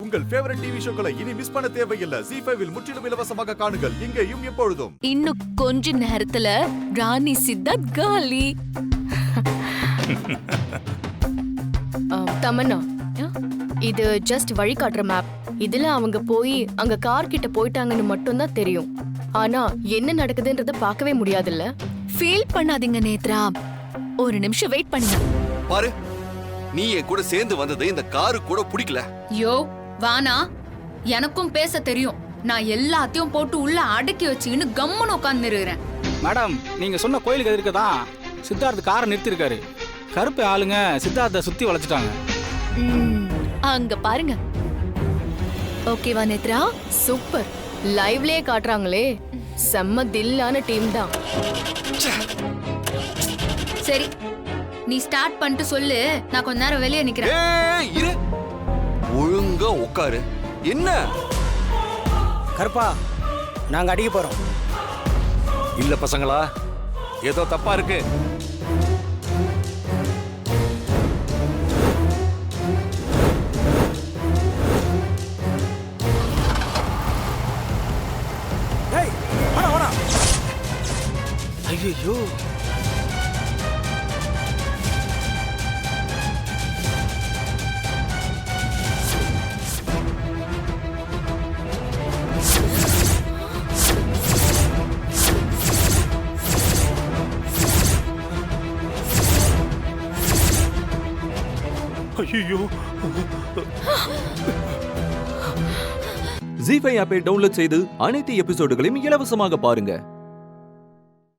உங்கள் favourite TV ஷோக்களை இனி miss பண்ண தேவையில்லை. ZEE5 இல் முற்றிலும் இலவசமாக காணுங்கள். இங்கேயும் எப்பொழுதும். இன்னும் கொஞ்ச நேரத்துல ராணி சித்தார்த் காலி. தமன்னா, இது ஜஸ்ட் வழிகாட்டுற மேப். இதுல அவங்க போய் அங்க கார் கிட்ட போயிட்டாங்கன்னு மட்டும் தான் தெரியும். ஆனா என்ன நடக்குதுன்றத பார்க்கவே முடியாதுல்ல. ஃபீல் பண்ணாதீங்க நேத்ரா, ஒரு நிமிஷம் வெயிட் பண்ணுங்க. பாரு, நீ என் கூட சேர்ந்து வந்தது இந்த காரு கூட பிடிக்கல. யோ வானா, எனக்கும் பேச தெரியும். நான் எல்லாத்தையும் போட்டு உள்ள அடக்கி வச்சுக்கின்னு கம்முன்னு உட்கார்ந்துருக்கிறேன். மேடம், நீங்க சொன்ன கோயிலுக்கு எதிர்க்க தான் சித்தார்த் காரை நிறுத்திருக்காரு. கருப்பு ஆளுங்க சித்தார்த்தை சுத்தி வளைச்சிட்டாங்க. அங்க பாருங்க. ஓகேவா நேத்ரா? சூப்பர், லைவ்லயே காட்டுறாங்களே. செம்ம தில்லான டீம் தான். சரி, நீ ஸ்டார்ட் பண்ணிட்டு சொல்லு. நான் கொஞ்ச நேரம் வெளியே நிக்கிறேன். ஏய் இரு, ஒழுங்கா உட்காரு. என்ன கருப்பா, நாங்க அடிக்க போறோம். இல்ல பசங்களா, ஏதோ தப்பா இருக்கு. டேய், வாடா வாடா. ஐயோ, ஐயோ. ZEE5 ஆப்பை டவுன்லோட் செய்து அனைத்து எபிசோடுகளையும் இலவசமாக பாருங்க.